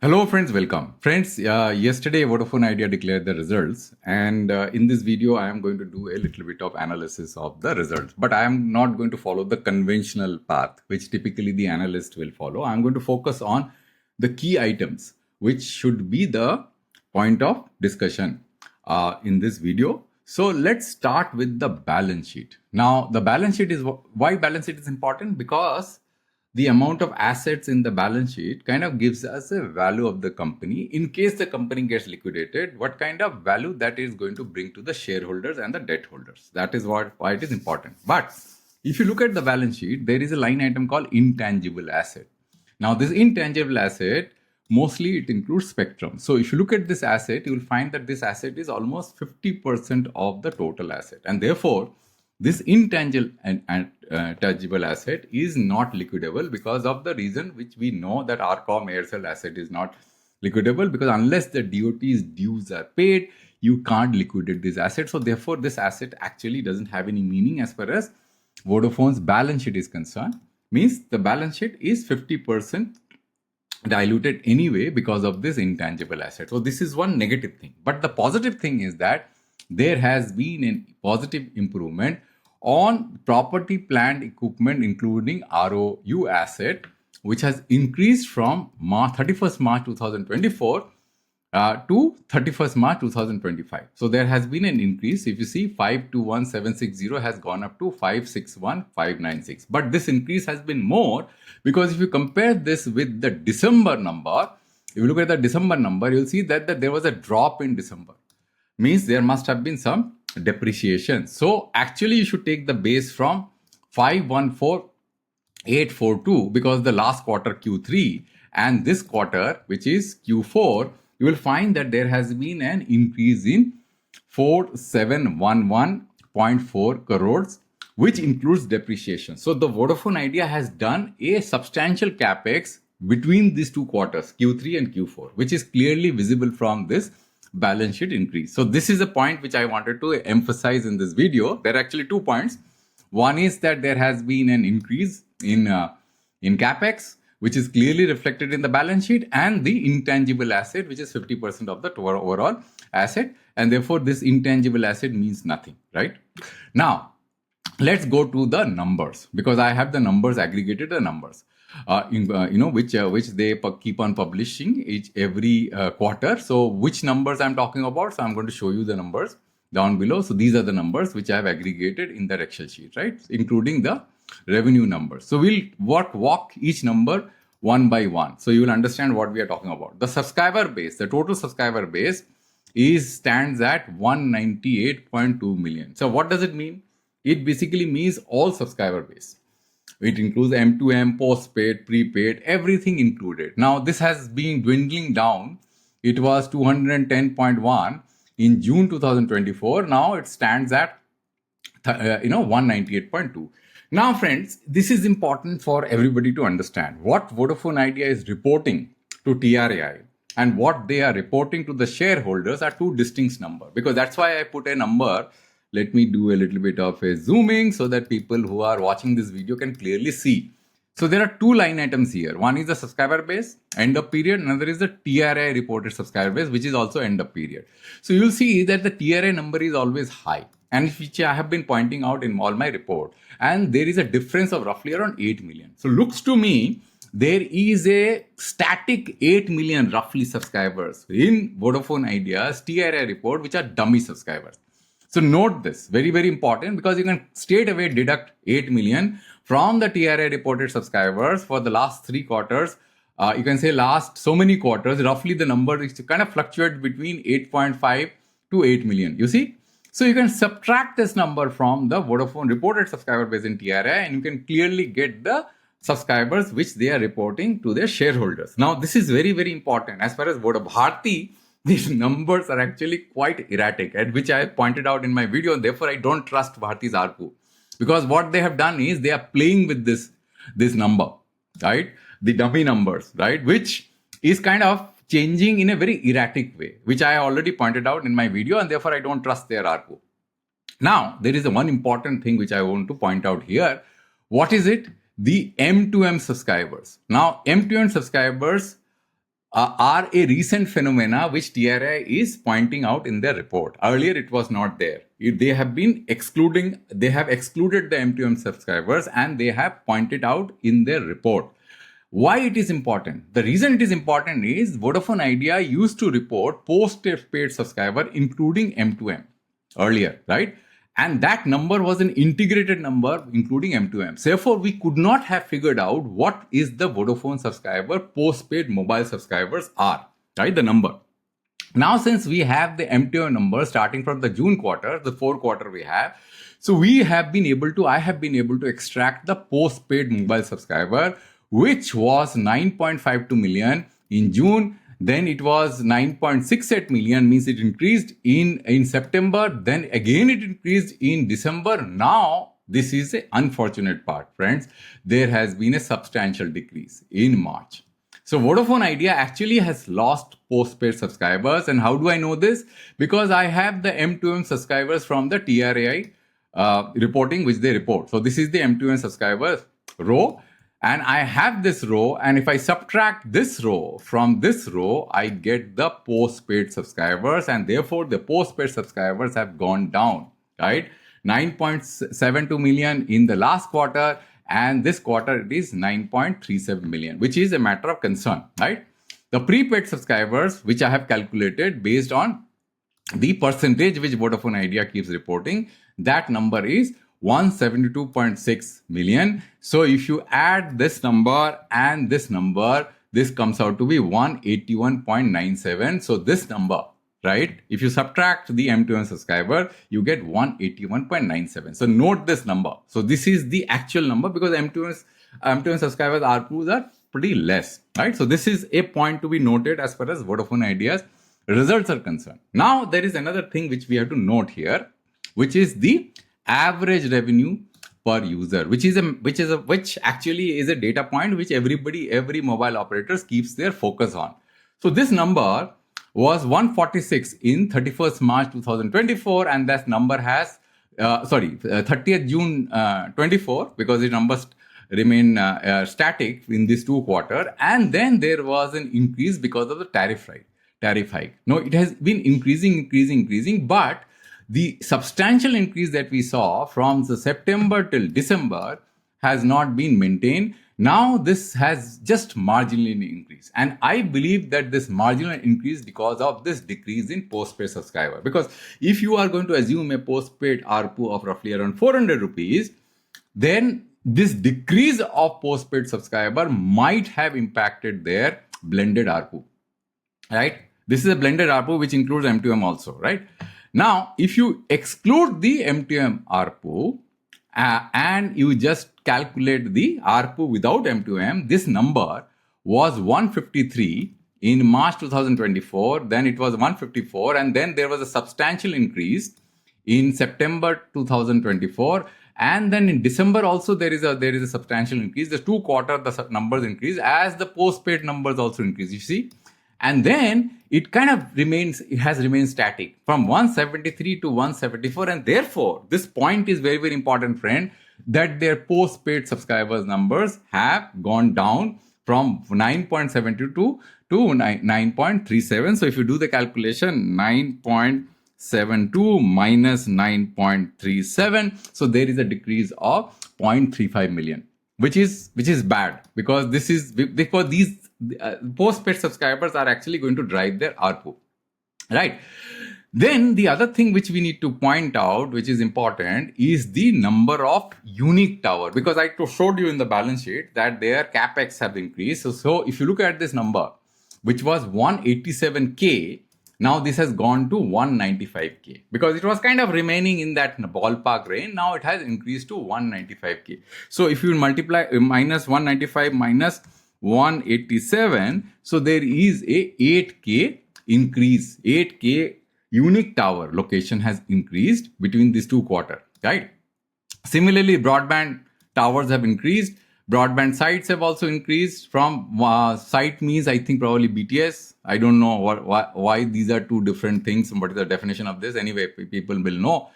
Hello friends, welcome. Friends, yesterday Vodafone Idea declared the results, and in this video I am going to do a little bit of analysis of the results. But I am not going to follow the conventional path which typically the analyst will follow. I am going to focus on the key items which should be the point of discussion in this video. So let's start with the balance sheet. Now the balance sheet is why balance sheet is important, because the amount of assets in the balance sheet kind of gives us a value of the company. In case the company gets liquidated, what kind of value that is going to bring to the shareholders and the debt holders. That is why it is important. But if you look at the balance sheet, there is a line item called intangible asset. Now this intangible asset, mostly it includes spectrum. So if you look at this asset, you will find that this asset is almost 50% of the total asset. And therefore, this intangible and tangible asset is not liquidable because of the reason which we know that ARCOM Aircel asset is not liquidable, because unless the DOT's dues are paid, you can't liquidate this asset. So therefore, this asset actually doesn't have any meaning as far as Vodafone's balance sheet is concerned. Means the balance sheet is 50% diluted anyway because of this intangible asset. So this is one negative thing. But the positive thing is that there has been a positive improvement on property, plant, equipment, including ROU asset, which has increased from 31st March 2024 to 31st March 2025. So there has been an increase. If you see, 521760 has gone up to 561596. But this increase has been more because if you compare this with the December number, if you look at the December number, you'll see that there was a drop in December. Means there must have been some depreciation. So actually you should take the base from 514842, because the last quarter Q3 and this quarter, which is Q4, you will find that there has been an increase in 4711.4 crores, which includes depreciation. So the Vodafone Idea has done a substantial capex between these two quarters, Q3 and Q4, which is clearly visible from this balance sheet increase. So this is a point which I wanted to emphasize in this video. There are actually 2 points. One is that there has been an increase in capex, which is clearly reflected in the balance sheet, and the intangible asset, which is 50% of the overall asset, and therefore this intangible asset means nothing, right? Now let's go to the numbers, because I have the numbers, aggregated the numbers. Which they keep on publishing every quarter. So which numbers I'm talking about? So I'm going to show you the numbers down below. So these are the numbers which I have aggregated in the Excel sheet, right? Including the revenue numbers. So we'll walk each number one by one, so you will understand what we are talking about. The subscriber base, the total subscriber base stands at 198.2 million. So what does it mean? It basically means all subscriber base. It includes M2M, Postpaid, Prepaid, everything included. Now, this has been dwindling down. It was 210.1 in June 2024. Now, it stands at 198.2. Now, friends, this is important for everybody to understand. What Vodafone Idea is reporting to TRAI and what they are reporting to the shareholders are two distinct numbers. Because that's why I put a number. Let me do a little bit of a zooming so that people who are watching this video can clearly see. So there are two line items here. One is the subscriber base, end of period. Another is the TRI reported subscriber base, which is also end of period. So you'll see that the TRI number is always high, and which I have been pointing out in all my report. And there is a difference of roughly around 8 million. So looks to me, there is a static 8 million roughly subscribers in Vodafone Idea's TRI report, which are dummy subscribers. So note this, very, very important, because you can straight away deduct 8 million from the TRI reported subscribers for the last 3 quarters. You can say last so many quarters, roughly the number is kind of fluctuate between 8.5 to 8 million. You see? So you can subtract this number from the Vodafone reported subscriber base in TRI, and you can clearly get the subscribers which they are reporting to their shareholders. Now, this is very, very important. As far as Vodafone, these numbers are actually quite erratic, and which I pointed out in my video, and therefore I don't trust Bharti's ARPU, because what they have done is they are playing with this number, right? The dummy numbers, right? Which is kind of changing in a very erratic way, which I already pointed out in my video, and therefore I don't trust their ARPU. Now, there is one important thing which I want to point out here. What is it? The M2M subscribers. Now, M2M subscribers are a recent phenomena which TRI is pointing out in their report. Earlier, it was not there. They have excluded the M2M subscribers, and they have pointed out in their report. Why it is important? The reason it is important is Vodafone Idea used to report post-paid subscriber including M2M earlier, right? And that number was an integrated number including M2M. Therefore, we could not have figured out what is the Vodafone subscriber post-paid mobile subscribers are, right? The number. Now, since we have the M2M number starting from the June quarter, the 4th quarter we have, so I have been able to extract the post-paid mobile subscriber, which was 9.52 million in June. Then it was 9.68 million, means it increased in September. Then again it increased in December. Now, this is the unfortunate part, friends. There has been a substantial decrease in March. So Vodafone Idea actually has lost postpaid subscribers. And how do I know this? Because I have the M2M subscribers from the TRAI reporting, which they report. So this is the M2M subscribers row. And I have this row, and if I subtract this row from this row, I get the postpaid subscribers, and therefore the postpaid subscribers have gone down, right? 9.72 million in the last quarter, and this quarter it is 9.37 million, which is a matter of concern, right? The prepaid subscribers, which I have calculated based on the percentage which Vodafone Idea keeps reporting, that number is 172.6 million. So if you add this number and this number, this comes out to be 181.97. So this number, right? If you subtract the M2M subscriber, you get 181.97. So note this number. So this is the actual number because M2M subscribers ARPUs are pretty less, right? So this is a point to be noted as far as Vodafone Idea's results are concerned. Now there is another thing which we have to note here, which is the average revenue per user, which actually is a data point which every mobile operators keeps their focus on. So this number was 146 in 31st March 2024, and that number has 30th June 24, because the numbers remain static in these 2 quarters, and then there was an increase because of the tariff hike. No, it has been increasing, but the substantial increase that we saw from the September till December has not been maintained. Now this has just marginally increased. And I believe that this marginal increase because of this decrease in postpaid subscriber. Because if you are going to assume a postpaid ARPU of roughly around 400 rupees, then this decrease of postpaid subscriber might have impacted their blended ARPU, right? This is a blended ARPU which includes M2M also, right? Now, if you exclude the M2M ARPU and you just calculate the ARPU without M2M, this number was 153 in March 2024, then it was 154, and then there was a substantial increase in September 2024, and then in December also there is a substantial increase. The 2 quarters the numbers increase as the postpaid numbers also increase, you see. And then it has remained static from 173 to 174. And therefore, this point is very, very important, friend, that their postpaid subscribers numbers have gone down from 9.72 to 9.37. So if you do the calculation, 9.72 minus 9.37. So there is a decrease of 0.35 million, which is bad because these postpaid subscribers are actually going to drive their ARPU, right? Then the other thing which we need to point out, which is important, is the number of unique tower, because I showed you in the balance sheet that their capex have increased. So if you look at this number, which was 187K, now this has gone to 195K because it was kind of remaining in that ballpark range. Now it has increased to 195K. So if you multiply minus 195 minus 187, so there is a 8K increase. 8K unique tower location has increased between these 2 quarters, right? Similarly, broadband towers have increased. Broadband sites have also increased. From site means I think probably BTS. I don't know why these are 2 different things. What is the definition of this? Anyway, people will know.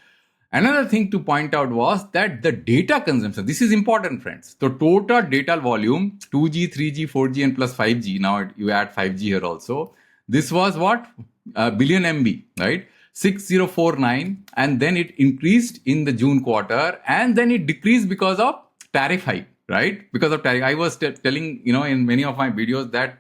Another thing to point out was that the data consumption, this is important, friends. The total data volume, 2G, 3G, 4G, and plus 5G, now you add 5G here also. This was what? Billion MB, right? 6049, and then it increased in the June quarter, and then it decreased because of tariff hike, right? Because of tariff. I was telling, in many of my videos that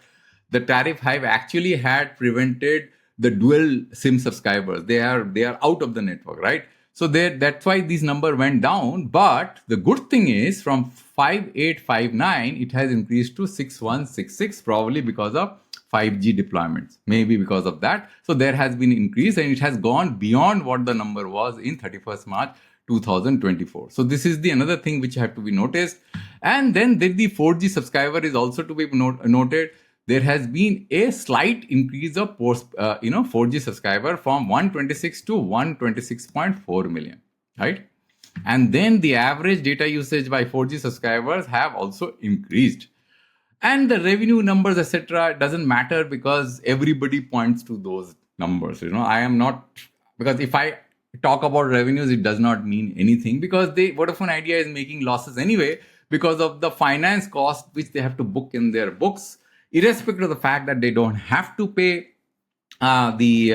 the tariff hike actually had prevented the dual SIM subscribers. They are out of the network, right? So that's why these number went down. But the good thing is from 5859, it has increased to 6166, probably because of 5G deployments, maybe because of that. So there has been increase, and it has gone beyond what the number was in 31st March 2024. So this is the another thing which have to be noticed. And then the 4G subscriber is also to be noted. There has been a slight increase of 4G subscriber from 126 to 126.4 million, right? And then the average data usage by 4G subscribers have also increased. And the revenue numbers, etc., doesn't matter because everybody points to those numbers. I am not, because if I talk about revenues, it does not mean anything, because Vodafone Idea is making losses anyway because of the finance cost which they have to book in their books, irrespective of the fact that they don't have to pay the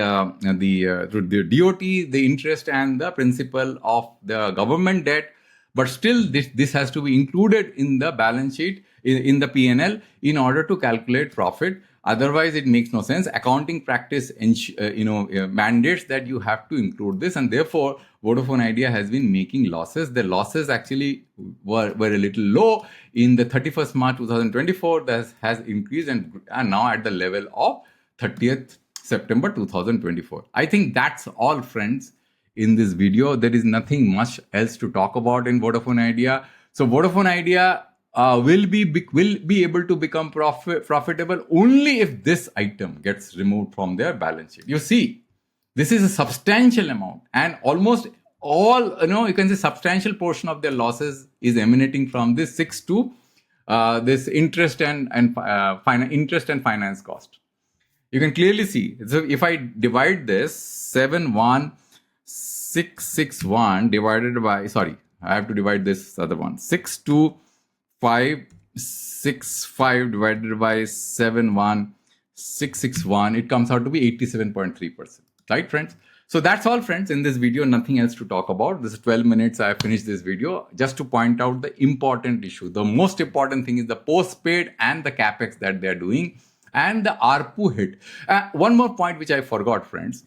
DOT, the interest and the principal of the government debt. But still, this has to be included in the balance sheet, in the P&L, in order to calculate profit. Otherwise, it makes no sense. Accounting practice mandates that you have to include this, and therefore, Vodafone Idea has been making losses. The losses actually were a little low in the 31st March 2024. That has increased and are now at the level of 30th September 2024. I think that's all, friends. In this video, there is nothing much else to talk about in Vodafone Idea. So Vodafone Idea will be able to become profitable only if this item gets removed from their balance sheet. You see, this is a substantial amount, and almost all, you can say substantial portion of their losses is emanating from this this interest and finance cost. You can clearly see. So if I divide this 71661 divided by, I have to divide this other one, 62565 divided by 71661, it comes out to be 87.3%, right, friends? So that's all, friends, in this video. Nothing else to talk about. This is 12 minutes. I finished this video just to point out the important issue. The most important thing is the postpaid and the capex that they are doing, and the ARPU hit. One more point which I forgot, friends.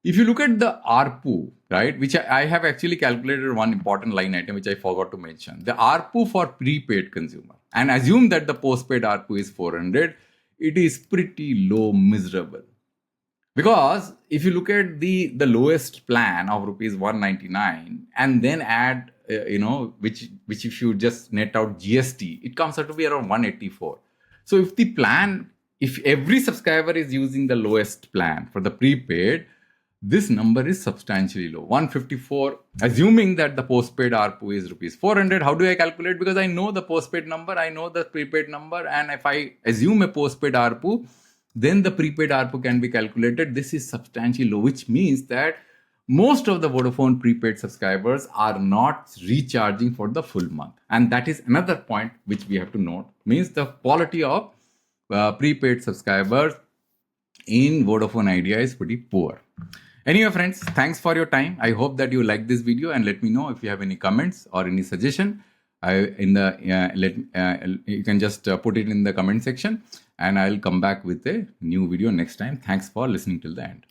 If you look at the ARPU, right, which I have actually calculated one important line item which I forgot to mention. The ARPU for prepaid consumer, and assume that the postpaid ARPU is 400, it is pretty low, miserable. Because if you look at the lowest plan of rupees 199 and then add, which if you just net out GST, it comes out to be around 184. So if every subscriber is using the lowest plan for the prepaid, this number is substantially low, 154, assuming that the postpaid ARPU is rupees 400. How do I calculate? Because I know the postpaid number, I know the prepaid number, and if I assume a postpaid ARPU, then the prepaid ARPU can be calculated. This is substantially low, which means that most of the Vodafone prepaid subscribers are not recharging for the full month. And that is another point which we have to note, means the quality of prepaid subscribers in Vodafone Idea is pretty poor. Anyway, friends, thanks for your time. I hope that you like this video, and let me know if you have any comments or any suggestion. You can just put it in the comment section, and I'll come back with a new video next time. Thanks for listening till the end.